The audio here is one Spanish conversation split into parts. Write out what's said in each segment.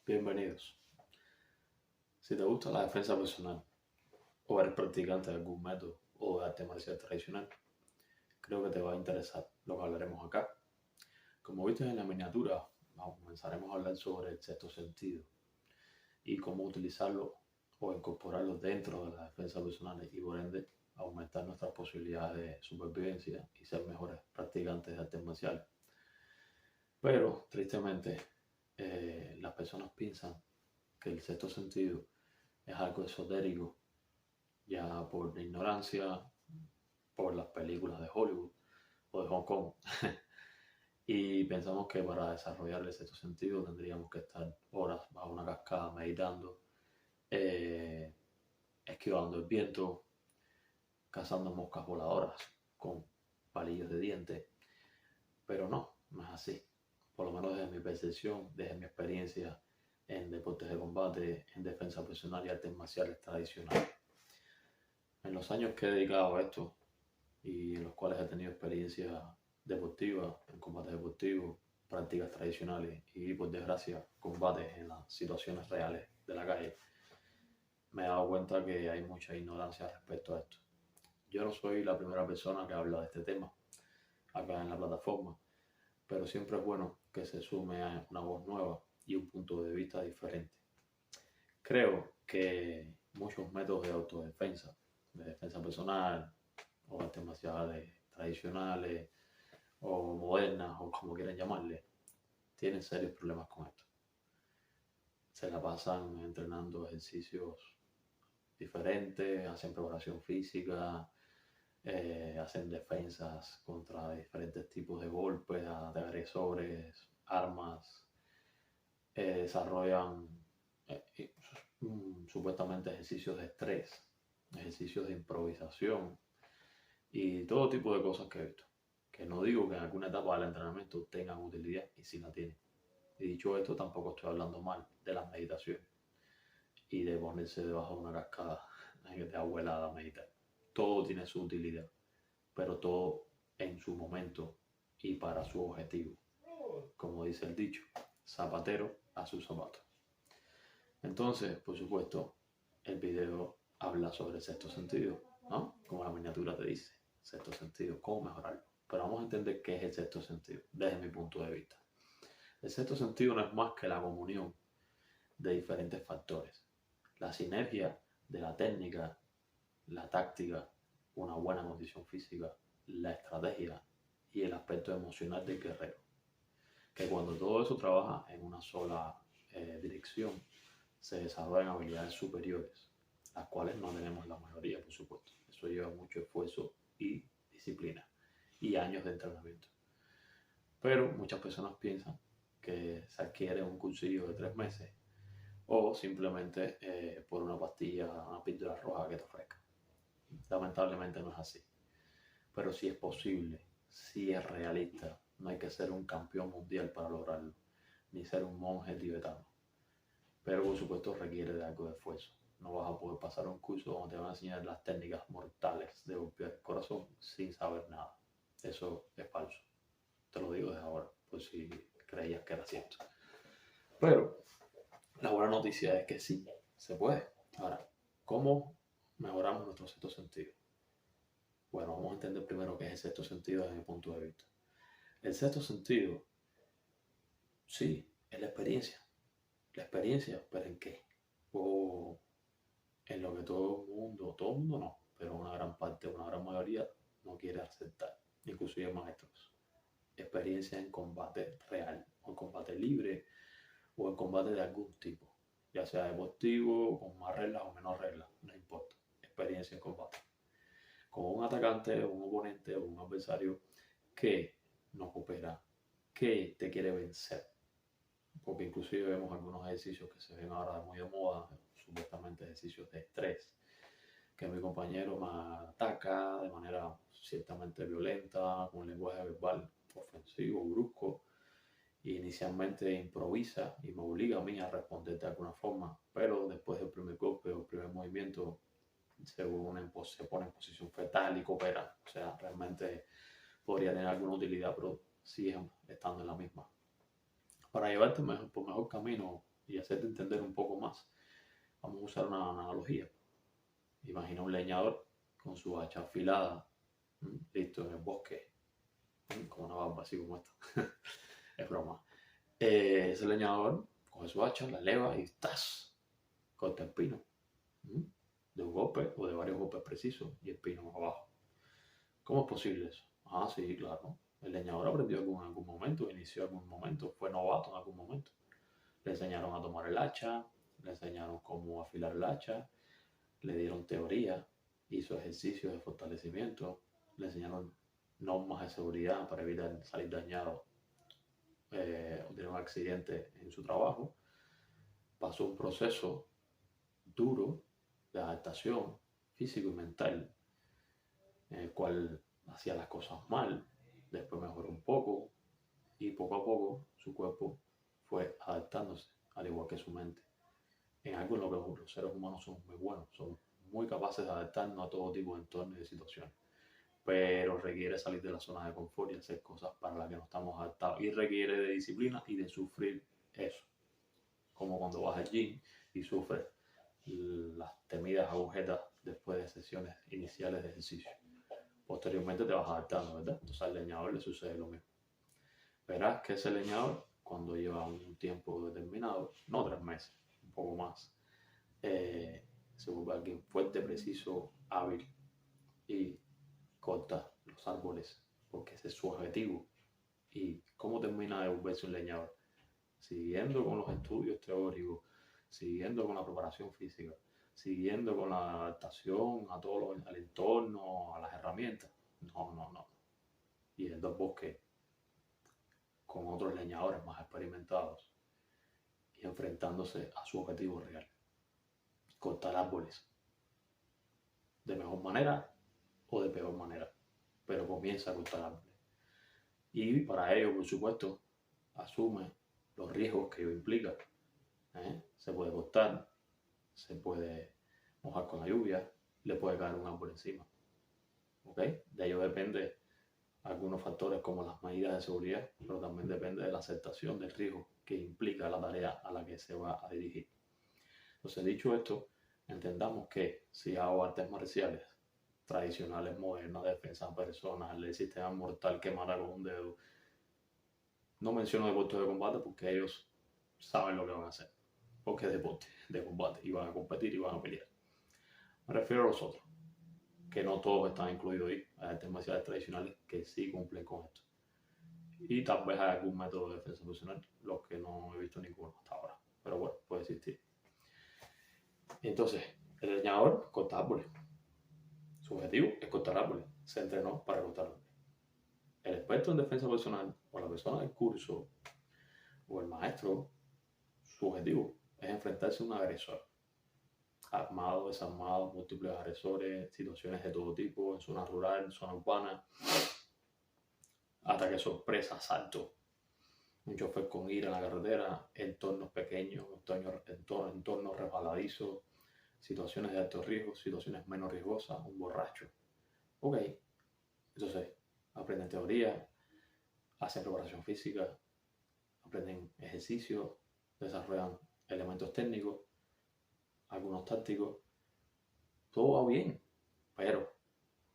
Bienvenidos. Si te gusta la defensa personal o eres practicante de algún método o de arte marcial tradicional, creo que te va a interesar lo que hablaremos acá. Como viste en la miniatura, comenzaremos a hablar sobre el sexto sentido y cómo utilizarlo o incorporarlo dentro de la defensa personal y por ende aumentar nuestras posibilidades de supervivencia y ser mejores practicantes de artes marciales. Pero tristemente las personas piensan que el sexto sentido es algo esotérico, ya por la ignorancia, por las películas de Hollywood o de Hong Kong. Y pensamos que para desarrollar el sexto sentido tendríamos que estar horas bajo una cascada meditando, esquivando el viento, cazando moscas voladoras con palillos de dientes. Pero no es así. Por lo menos desde mi percepción, desde mi experiencia en deportes de combate, en defensa personal y artes marciales tradicionales. En los años que he dedicado a esto y en los cuales he tenido experiencia deportiva, en combate deportivo, prácticas tradicionales y por desgracia combates en las situaciones reales de la calle, me he dado cuenta que hay mucha ignorancia respecto a esto. Yo no soy la primera persona que habla de este tema acá en la plataforma, pero siempre es bueno que se sume a una voz nueva y un punto de vista diferente. Creo que muchos métodos de autodefensa, de defensa personal o artes marciales tradicionales o modernas o como quieran llamarle, tienen serios problemas con esto. Se la pasan entrenando ejercicios diferentes, hacen preparación física, hacen defensas contra diferentes tipos de golpes, de agresores, armas, desarrollan supuestamente ejercicios de estrés, ejercicios de improvisación y todo tipo de cosas que he visto. Que no digo que en alguna etapa del entrenamiento tengan utilidad y sí la tienen. Y dicho esto, tampoco estoy hablando mal de las meditaciones y de ponerse debajo de una cascada de agua helada a meditar. Todo tiene su utilidad, pero todo en su momento y para su objetivo. Como dice el dicho, zapatero a sus zapatos. Entonces, por supuesto, el video habla sobre el sexto sentido, ¿no? Como la miniatura te dice, sexto sentido, cómo mejorarlo. Pero vamos a entender qué es el sexto sentido, desde mi punto de vista. El sexto sentido no es más que la comunión de diferentes factores. La sinergia de la técnica, la táctica, una buena condición física, la estrategia y el aspecto emocional del guerrero. Que cuando todo eso trabaja en una sola dirección, se desarrollan habilidades superiores, las cuales no tenemos la mayoría, por supuesto. Eso lleva mucho esfuerzo y disciplina y años de entrenamiento. Pero muchas personas piensan que se adquiere un cursillo de 3 meses o simplemente por una pastilla, una píldora roja que te ofrezca. Lamentablemente no es así. Pero sí es posible, sí es realista. No hay que ser un campeón mundial para lograrlo, ni ser un monje tibetano. Pero por supuesto requiere de algo de esfuerzo. No vas a poder pasar un curso donde te van a enseñar las técnicas mortales de golpear el corazón sin saber nada. Eso es falso. Te lo digo desde ahora, por si creías que era cierto. Pero la buena noticia es que sí, se puede. Ahora, ¿cómo mejoramos nuestro sexto sentido? Bueno, vamos a entender primero qué es el sexto sentido desde mi punto de vista. El sexto sentido, sí, es la experiencia. La experiencia, ¿pero en qué? O en lo que todo el mundo no, pero una gran parte, una gran mayoría no quiere aceptar, inclusive maestros. Experiencia en combate real, o en combate libre, o en combate de algún tipo, ya sea deportivo, con más reglas o menos reglas, no importa. Experiencia en combate. Con un atacante, un oponente o un adversario que no coopera, que te quiere vencer. Porque inclusive vemos algunos ejercicios que se ven ahora muy de moda, supuestamente ejercicios de estrés, que mi compañero me ataca de manera ciertamente violenta, con un lenguaje verbal ofensivo, brusco, y inicialmente improvisa y me obliga a mí a responder de alguna forma, pero después del primer golpe o el primer movimiento se pone en posición fetal y coopera. O sea, realmente podría tener alguna utilidad, pero sigue estando en la misma. Para llevarte por mejor camino y hacerte entender un poco más, vamos a usar una analogía. Imagina un leñador con su hacha afilada, listo en el bosque, con una barba así como esta. Es broma. Ese leñador coge su hacha, la eleva y ¡tas! Corta el pino. De un golpe o de varios golpes precisos y el pino abajo. ¿Cómo es posible eso? Ah, sí, claro. El leñador aprendió en algún momento, inició en algún momento, fue novato en algún momento. Le enseñaron a tomar el hacha, le enseñaron cómo afilar el hacha, le dieron teoría, hizo ejercicios de fortalecimiento, le enseñaron normas de seguridad para evitar salir dañado o tener un accidente en su trabajo. Pasó un proceso duro de adaptación físico y mental, en el cual hacía las cosas mal, después mejoró un poco y poco a poco su cuerpo fue adaptándose, al igual que su mente. En algo en lo que los seres humanos somos muy buenos, somos muy capaces de adaptarnos a todo tipo de entornos y de situaciones, pero requiere salir de la zona de confort y hacer cosas para las que no estamos adaptados, y requiere de disciplina y de sufrir eso, como cuando vas al gym y sufres las temidas agujetas después de sesiones iniciales de ejercicio. Posteriormente te vas adaptando, ¿verdad? Entonces al leñador le sucede lo mismo. Verás que ese leñador, cuando lleva un tiempo determinado, no 3 meses, un poco más, se vuelve alguien fuerte, preciso, hábil y corta los árboles, porque ese es su objetivo. ¿Y cómo termina de volverse un leñador? Siguiendo con los estudios teóricos, siguiendo con la preparación física, siguiendo con la adaptación a todo al entorno, a las herramientas. No. Yendo al bosque con otros leñadores más experimentados y enfrentándose a su objetivo real: cortar árboles. De mejor manera o de peor manera, pero comienza a cortar árboles. Y para ello, por supuesto, asume los riesgos que ello implica. Se puede cortar, se puede mojar con la lluvia, le puede caer un árbol encima. ¿Okay? De ello depende algunos factores como las medidas de seguridad, pero también depende de la aceptación del riesgo que implica la tarea a la que se va a dirigir. Entonces, dicho esto, entendamos que si hago artes marciales tradicionales, modernas, defensa personal, el sistema mortal que mata con un dedo, no menciono deportes de combate porque ellos saben lo que van a hacer, porque es deporte de combate y van a competir y van a pelear. Me refiero a los otros, que no todos están incluidos ahí. Hay artes marciales tradicionales que sí cumplen con esto. Y tal vez hay algún método de defensa personal, los que no he visto ninguno hasta ahora. Pero bueno, puede existir. Entonces, el leñador corta árboles. Su objetivo es cortar árboles. Se entrenó para cortar árboles. El experto en defensa personal, o la persona del curso, o el maestro, su objetivo es enfrentarse a un agresor. Armado, desarmado, múltiples agresores, situaciones de todo tipo, en zona rural, en zona urbana, ataque sorpresa, asalto, un chofer con ira en la carretera, entornos pequeños, entornos resbaladizos, situaciones de alto riesgo, situaciones menos riesgosas, un borracho. Ok, entonces aprenden teoría, hacen preparación física, aprenden ejercicios, desarrollan elementos técnicos, algunos tácticos, todo va bien, pero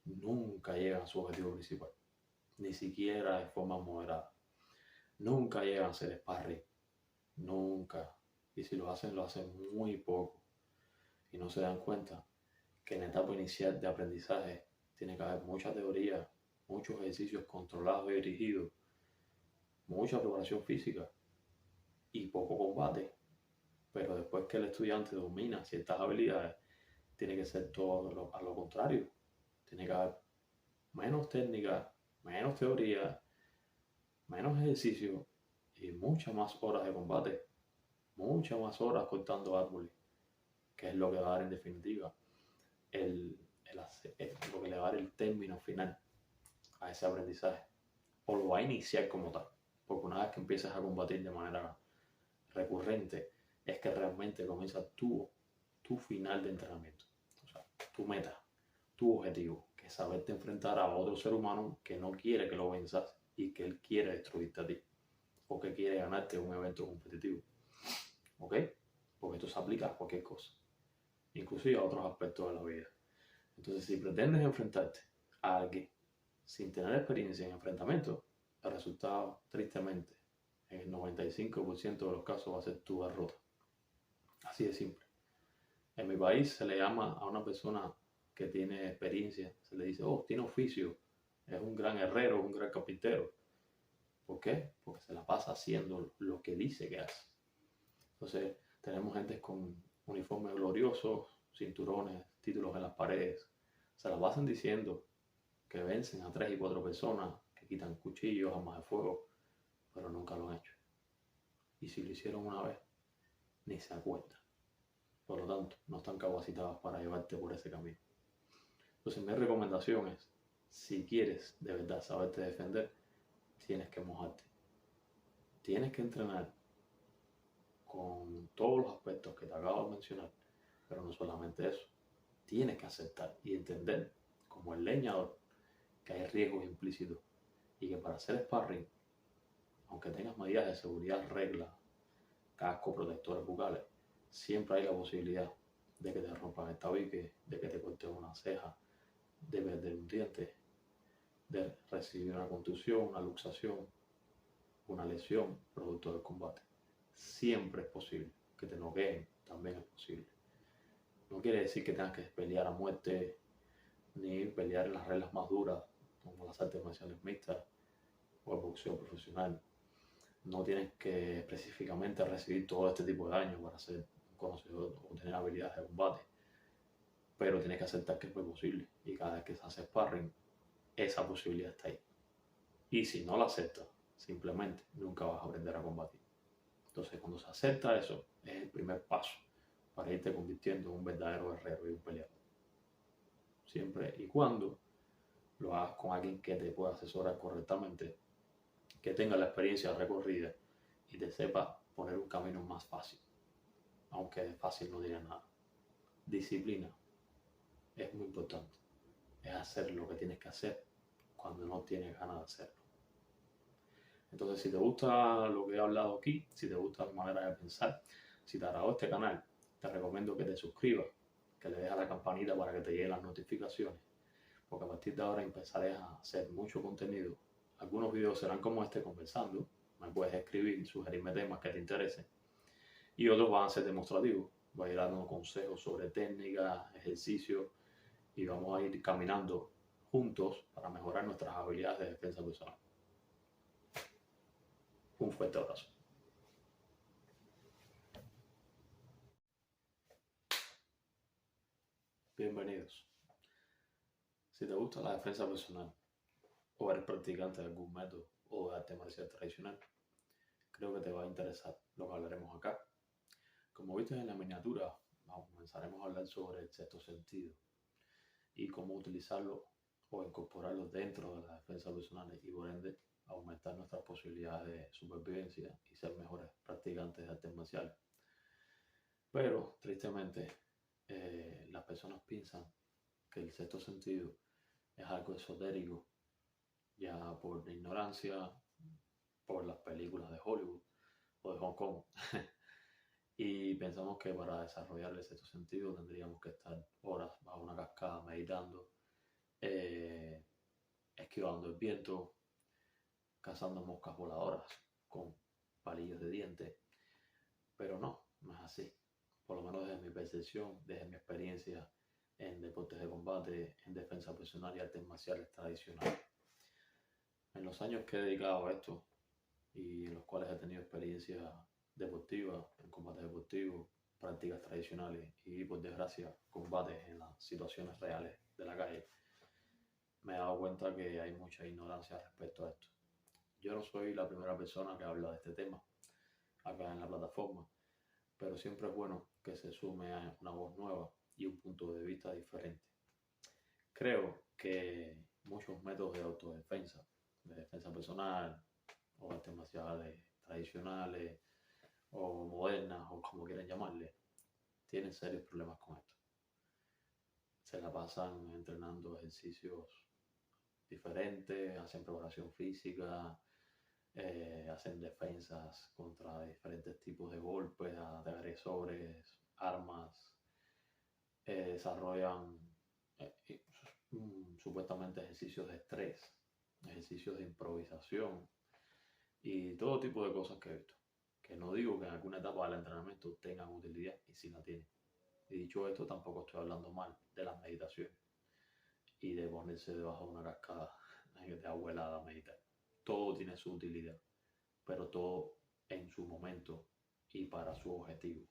nunca llegan a su objetivo principal, ni siquiera de forma moderada. Nunca llegan a hacer sparring, nunca. Y si lo hacen muy poco. Y no se dan cuenta que en la etapa inicial de aprendizaje tiene que haber mucha teoría, muchos ejercicios controlados y dirigidos, mucha preparación física y poco combate. Pero después que el estudiante domina ciertas habilidades, tiene que ser todo a lo contrario. Tiene que haber menos técnica, menos teoría, menos ejercicio y muchas más horas de combate, muchas más horas cortando árboles, que es lo que va a dar en definitiva lo que le va a dar el término final a ese aprendizaje, o lo va a iniciar como tal, porque una vez que empiezas a combatir de manera recurrente, es que realmente comienza tu final de entrenamiento, o sea, tu meta, tu objetivo, que es saberte enfrentar a otro ser humano que no quiere que lo venzas y que él quiere destruirte a ti, o que quiere ganarte un evento competitivo. ¿ok? Porque esto se aplica a cualquier cosa, inclusive a otros aspectos de la vida. Entonces, si pretendes enfrentarte a alguien sin tener experiencia en enfrentamiento, el resultado, tristemente, en el 95% de los casos va a ser tu derrota. Así de simple. En mi país se le llama a una persona que tiene experiencia, se le dice, oh, tiene oficio, es un gran herrero, un gran carpintero. ¿Por qué? Porque se la pasa haciendo lo que dice que hace. Entonces, tenemos gente con uniformes gloriosos, cinturones, títulos en las paredes. Se la pasan diciendo que vencen a 3 y 4 personas, que quitan cuchillos, armas de fuego, pero nunca lo han hecho. Y si lo hicieron una vez, ni se acuerdan. Por lo tanto, no están capacitados para llevarte por ese camino. Entonces, mi recomendación es, si quieres de verdad saberte defender, tienes que mojarte. Tienes que entrenar con todos los aspectos que te acabo de mencionar, pero no solamente eso. Tienes que aceptar y entender, como el leñador, que hay riesgos implícitos y que para hacer sparring, aunque tengas medidas de seguridad, reglas, casco, protectores bucales, siempre hay la posibilidad de que te rompan el tabique, de que te corten una ceja, de perder un diente, de recibir una contusión, una luxación, una lesión producto del combate. Siempre es posible. Que te noqueen, también es posible. No quiere decir que tengas que pelear a muerte, ni pelear en las reglas más duras, como las artes marciales mixtas o el boxeo profesional. No tienes que específicamente recibir todo este tipo de daño para ser un conocedor o tener habilidades de combate. Pero tienes que aceptar que es muy posible. Y cada vez que se hace sparring, esa posibilidad está ahí. Y si no la aceptas, simplemente nunca vas a aprender a combatir. Entonces, cuando se acepta eso, es el primer paso para irte convirtiendo en un verdadero guerrero y un peleador. Siempre y cuando lo hagas con alguien que te pueda asesorar correctamente, que tenga la experiencia recorrida y te sepa poner un camino más fácil. Aunque fácil no diría nada. Disciplina es muy importante. Es hacer lo que tienes que hacer cuando no tienes ganas de hacerlo. Entonces, si te gusta lo que he hablado aquí, si te gusta mi manera de pensar, si te agradó este canal, te recomiendo que te suscribas, que le des a la campanita para que te lleguen las notificaciones, porque a partir de ahora empezaré a hacer mucho contenido. Algunos videos serán como este, conversando, me puedes escribir, sugerirme temas que te interesen, y otros van a ser demostrativos. Voy a ir dando consejos sobre técnicas, ejercicios, y vamos a ir caminando juntos para mejorar nuestras habilidades de defensa personal. Un fuerte abrazo. Bienvenidos. Si te gusta la defensa personal o eres practicante de algún método o de arte marcial tradicional, creo que te va a interesar lo que hablaremos acá. Como viste en la miniatura, comenzaremos a hablar sobre el sexto sentido y cómo utilizarlo o incorporarlo dentro de la defensa personal y por ende aumentar nuestras posibilidades de supervivencia y ser mejores practicantes de artes marciales. Pero tristemente las personas piensan que el sexto sentido es algo esotérico, ya por ignorancia, por las películas de Hollywood o de Hong Kong. Y pensamos que para desarrollar el sexto sentido tendríamos que estar horas bajo una cascada meditando, esquivando el viento, cazando moscas voladoras con palillos de dientes. Pero no, no es así. Por lo menos desde mi percepción, desde mi experiencia en deportes de combate, en defensa personal y artes marciales tradicionales. En los años que he dedicado a esto y en los cuales he tenido experiencia deportiva, en combate deportivo, prácticas tradicionales y por desgracia combates en las situaciones reales de la calle, me he dado cuenta que hay mucha ignorancia respecto a esto. Yo no soy la primera persona que habla de este tema acá en la plataforma, pero siempre es bueno que se sume a una voz nueva y un punto de vista diferente. Creo que muchos métodos de autodefensa, de defensa personal o artes marciales tradicionales o modernas o como quieran llamarle, tienen serios problemas con esto. Se la pasan entrenando ejercicios diferentes, hacen preparación física, hacen defensas contra diferentes tipos de golpes, de agresores, armas, desarrollan supuestamente ejercicios de estrés, ejercicios de improvisación y todo tipo de cosas que he visto. Que no digo que en alguna etapa del entrenamiento tengan utilidad y sí la tienen. Y dicho esto, tampoco estoy hablando mal de las meditaciones y de ponerse debajo de una cascada de agua helada a meditar. Todo tiene su utilidad, pero todo en su momento y para su objetivo.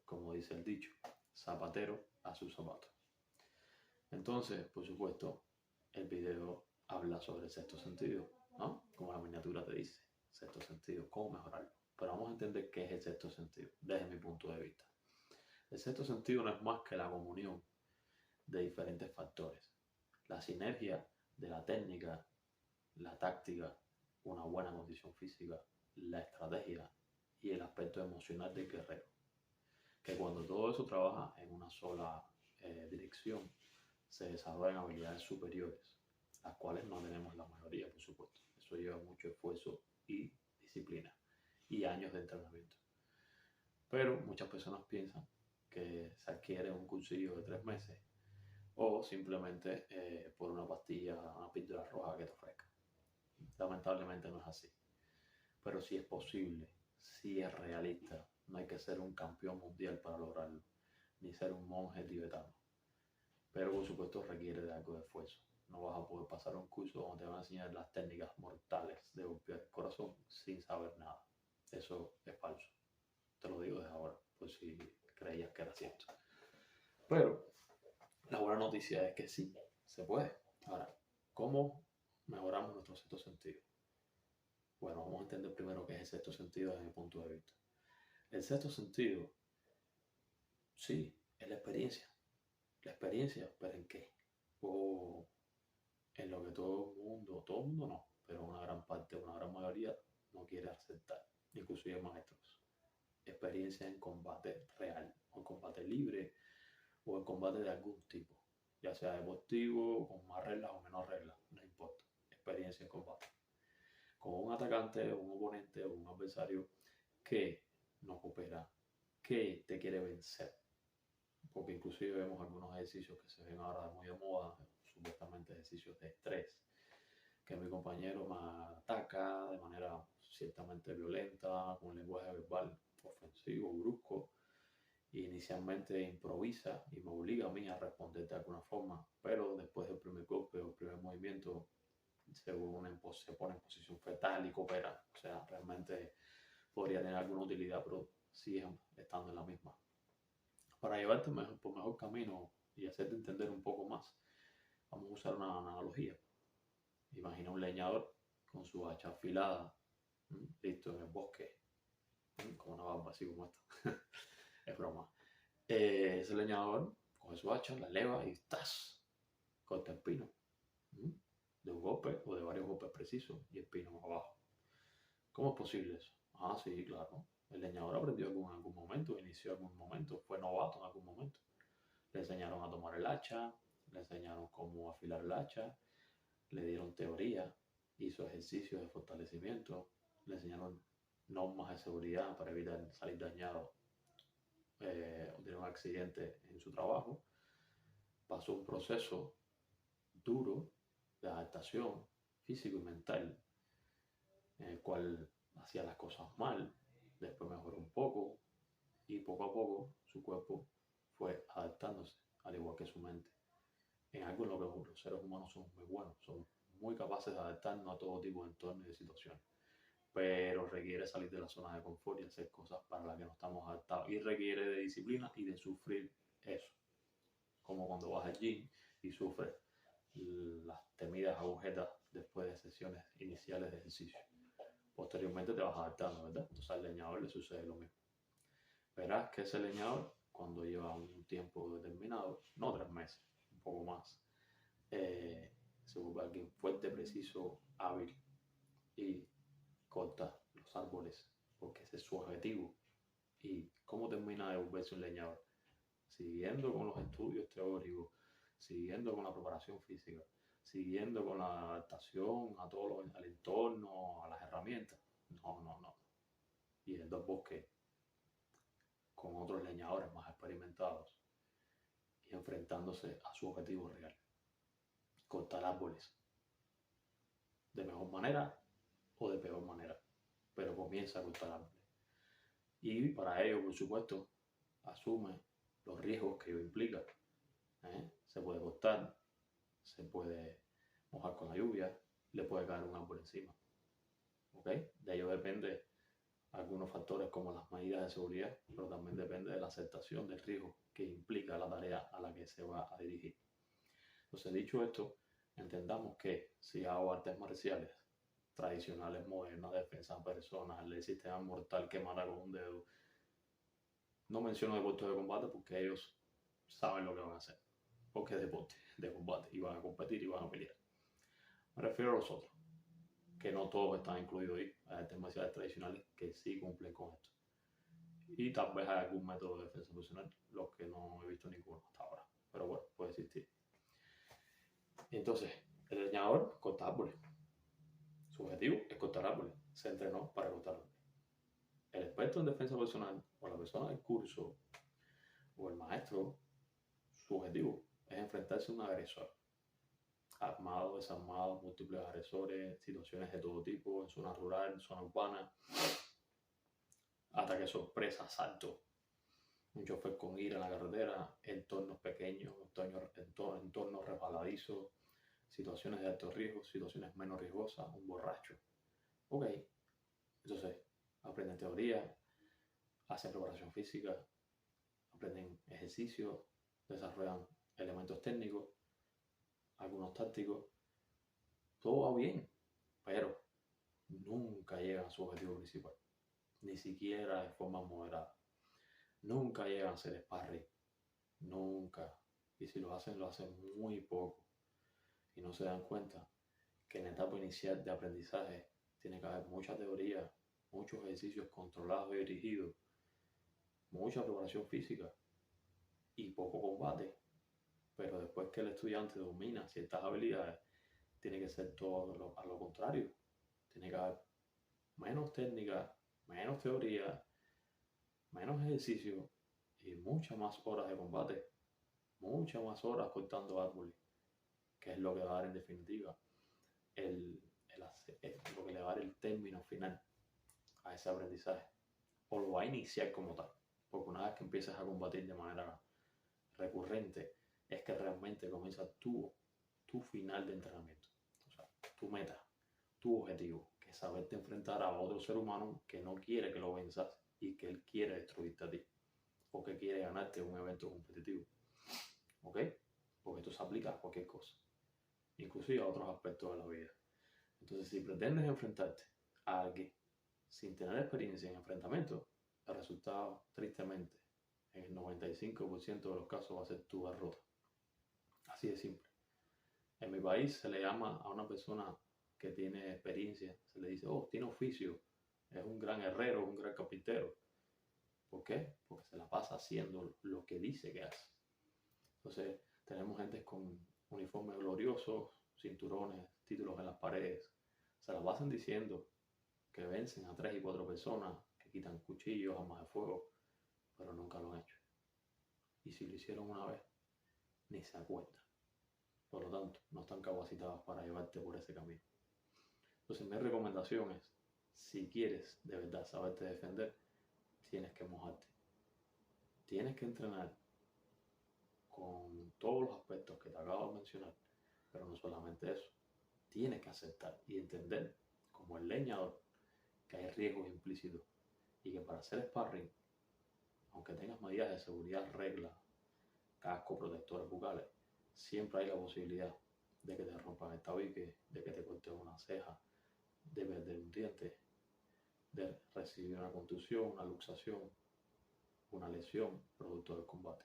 Como dice el dicho, zapatero a sus zapatos. Entonces, por supuesto, el video habla sobre el sexto sentido, ¿no? Como la miniatura te dice, sexto sentido, cómo mejorarlo. Pero vamos a entender qué es el sexto sentido, desde mi punto de vista. El sexto sentido no es más que la comunión de diferentes factores. La sinergia de la técnica, la táctica, una buena condición física, la estrategia y el aspecto emocional del guerrero. Que cuando todo eso trabaja en una sola dirección, se desarrollan habilidades superiores, las cuales no tenemos la mayoría, por supuesto. Eso lleva mucho esfuerzo y disciplina y años de entrenamiento. Pero muchas personas piensan que se adquiere un cursillo de 3 meses o simplemente por una pastilla, una píldora roja que te ofrezca. Lamentablemente no es así. Pero sí es posible, sí es realista. No hay que ser un campeón mundial para lograrlo, ni ser un monje tibetano. Pero por supuesto requiere de algo de esfuerzo. No vas a poder pasar un curso donde te van a enseñar las técnicas mortales de golpear el corazón sin saber nada. Eso es falso. Te lo digo desde ahora, por si creías que era cierto. Pero la buena noticia es que sí, se puede. Ahora, ¿cómo mejoramos nuestro sexto sentido? Bueno, vamos a entender primero qué es el sexto sentido desde mi punto de vista. El sexto sentido, sí, es la experiencia. La experiencia, pero ¿en qué? O en lo que todo el mundo no, pero una gran parte, una gran mayoría no quiere aceptar, inclusive maestros. Experiencia en combate real, o en combate libre, o en combate de algún tipo, ya sea deportivo, con más reglas o menos reglas, no importa. Experiencia en combate. Con un atacante, un oponente o un adversario que no coopera, que te quiere vencer. Porque inclusive vemos algunos ejercicios que se ven ahora muy de moda, supuestamente ejercicios de estrés, que mi compañero me ataca de manera ciertamente violenta, con un lenguaje verbal ofensivo, brusco, y inicialmente improvisa y me obliga a mí a responder de alguna forma, pero después del primer golpe o primer movimiento se pone en posición fetal y coopera. O sea, realmente podría tener alguna utilidad, pero sigue estando en la misma. Para llevarte por mejor camino y hacerte entender un poco más, vamos a usar una analogía. Imagina un leñador con su hacha afilada, listo en el bosque, con una barba así como esta. Es broma. Ese leñador coge su hacha, la eleva y ¡tas! Corta el pino. De un golpe o de varios golpes precisos y el pino abajo. ¿Cómo es posible eso? Ah, sí, claro. El leñador aprendió en algún momento, inició en algún momento, fue novato en algún momento. Le enseñaron a tomar el hacha, le enseñaron cómo afilar el hacha, le dieron teoría, hizo ejercicios de fortalecimiento, le enseñaron normas de seguridad para evitar salir dañado o tener un accidente en su trabajo. Pasó un proceso duro de adaptación físico y mental, en el cual hacía las cosas mal, después mejoró un poco y poco a poco su cuerpo fue adaptándose, al igual que su mente. En algo en lo que los seres humanos somos muy buenos, somos muy capaces de adaptarnos a todo tipo de entornos y de situaciones, pero requiere salir de la zona de confort y hacer cosas para las que no estamos adaptados y requiere de disciplina y de sufrir eso, como cuando vas al gym y sufres las temidas agujetas después de sesiones iniciales de ejercicio. Posteriormente te vas adaptando, ¿verdad? Entonces al leñador le sucede lo mismo. Verás que ese leñador, cuando lleva un tiempo determinado, no 3 meses, un poco más, se vuelve alguien fuerte, preciso, hábil y corta los árboles, porque ese es su objetivo. ¿Y cómo termina de volverse un leñador? Siguiendo con los estudios teóricos, siguiendo con la preparación física, siguiendo con la adaptación a todo al entorno, a las herramientas herramientas. No. Y yendo al bosque con otros leñadores más experimentados y enfrentándose a su objetivo real, cortar árboles de mejor manera o de peor manera, pero comienza a cortar árboles. Y para ello, por supuesto, asume los riesgos que ello implica. Se puede cortar, se puede mojar con la lluvia, le puede caer un árbol encima. ¿Ok? De ello depende algunos factores como las medidas de seguridad, pero también depende de la aceptación del riesgo que implica la tarea a la que se va a dirigir. Entonces, dicho esto, entendamos que si hago artes marciales tradicionales, modernas, defensa personal, el sistema mortal que mata con un dedo, no menciono deportes de combate porque ellos saben lo que van a hacer, porque es deporte de combate y van a competir y van a pelear. Me refiero a los otros, que no todos están incluidos ahí. Hay artes marciales tradicionales que sí cumplen con esto. Y tal vez hay algún método de defensa personal, los que no he visto ninguno hasta ahora. Pero bueno, puede existir. Entonces, el leñador corta árboles. Su objetivo es cortar árboles. Se entrenó para cortar árboles. El experto en defensa personal o la persona del curso o el maestro, su objetivo es enfrentarse a un agresor. Armado, desarmado, múltiples agresores, situaciones de todo tipo, en zona rural, en zona urbana, ataque sorpresa, asalto, un chofer con ira en la carretera, entornos pequeños, entornos resbaladizos, situaciones de alto riesgo, situaciones menos riesgosas, un borracho. Ok, entonces aprenden teoría, hacen preparación física, aprenden ejercicios, desarrollan elementos técnicos, algunos tácticos, todo va bien, pero nunca llegan a su objetivo principal, ni siquiera de forma moderada. Nunca llegan a hacer sparring, nunca. Y si lo hacen muy poco. Y no se dan cuenta que en la etapa inicial de aprendizaje tiene que haber mucha teoría, muchos ejercicios controlados y dirigidos, mucha preparación física y poco combate. Pero después que el estudiante domina ciertas habilidades, tiene que ser todo a lo contrario. Tiene que haber menos técnica, menos teoría, menos ejercicio y muchas más horas de combate, muchas más horas cortando árboles, que es lo que va a dar en definitiva lo que le va a dar el término final a ese aprendizaje, o lo va a iniciar como tal, porque una vez que empiezas a combatir de manera recurrente, es que realmente comienza tu final de entrenamiento, o sea, tu meta, tu objetivo, que es saberte enfrentar a otro ser humano que no quiere que lo venzas y que él quiere destruirte a ti, o que quiere ganarte un evento competitivo, ¿ok? Porque esto se aplica a cualquier cosa, inclusive a otros aspectos de la vida. Entonces, si pretendes enfrentarte a alguien sin tener experiencia en enfrentamiento, el resultado, tristemente, en el 95% de los casos va a ser tu derrota. Así de simple. En mi país se le llama a una persona que tiene experiencia, se le dice, oh, tiene oficio, es un gran herrero, un gran carpintero. ¿Por qué? Porque se la pasa haciendo lo que dice que hace. Entonces, tenemos gente con uniformes gloriosos, cinturones, títulos en las paredes. Se la pasan diciendo que vencen a 3 y 4 personas, que quitan cuchillos, armas de fuego, pero nunca lo han hecho. Y si lo hicieron una vez, ni se acuerdan. Por lo tanto, no están capacitados para llevarte por ese camino. Entonces, mi recomendación es, si quieres de verdad saberte defender, tienes que mojarte. Tienes que entrenar con todos los aspectos que te acabo de mencionar, pero no solamente eso. Tienes que aceptar y entender, como el leñador, que hay riesgos implícitos y que para hacer sparring, aunque tengas medidas de seguridad, reglas, casco, protectores bucales, siempre hay la posibilidad de que te rompan el tabique, de que te corten una ceja, de perder un diente, de recibir una contusión, una luxación, una lesión producto del combate.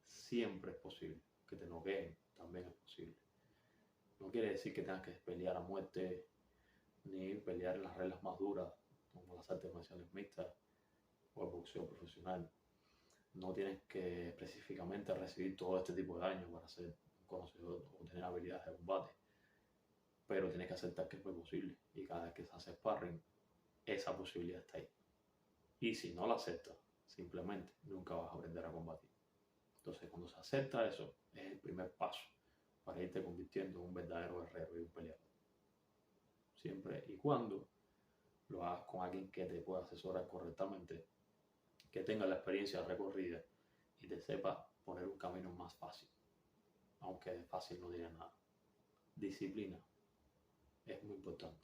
Siempre es posible. Que te noqueen, también es posible. No quiere decir que tengas que pelear a muerte, ni pelear en las reglas más duras, como las artes marciales mixtas o el boxeo profesional. No tienes que específicamente recibir todo este tipo de daño para ser conocedor o tener habilidades de combate, pero tienes que aceptar que es muy posible, y cada vez que se hace sparring esa posibilidad está ahí. Y si no la aceptas, simplemente nunca vas a aprender a combatir. Entonces, cuando se acepta eso, es el primer paso para irte convirtiendo en un verdadero guerrero y un peleador. Siempre y cuando lo hagas con alguien que te pueda asesorar correctamente, que tenga la experiencia recorrida y te sepa poner un camino más fácil. Aunque de fácil no diga nada. Disciplina es muy importante.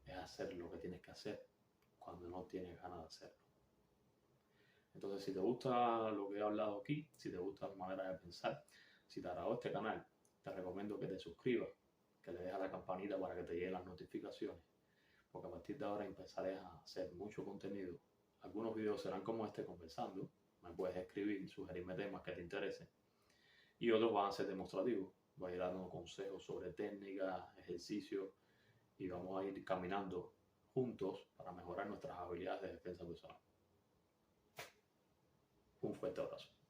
Es hacer lo que tienes que hacer cuando no tienes ganas de hacerlo. Entonces, si te gusta lo que he hablado aquí, si te gusta mi manera de pensar, si te agradó este canal, te recomiendo que te suscribas, que le dejes a la campanita para que te lleguen las notificaciones, porque a partir de ahora empezaré a hacer mucho contenido. Algunos videos serán como este, conversando, me puedes escribir, sugerirme temas que te interesen, y otros van a ser demostrativos. Voy a ir dando consejos sobre técnicas, ejercicios, y vamos a ir caminando juntos para mejorar nuestras habilidades de defensa personal. Un fuerte abrazo.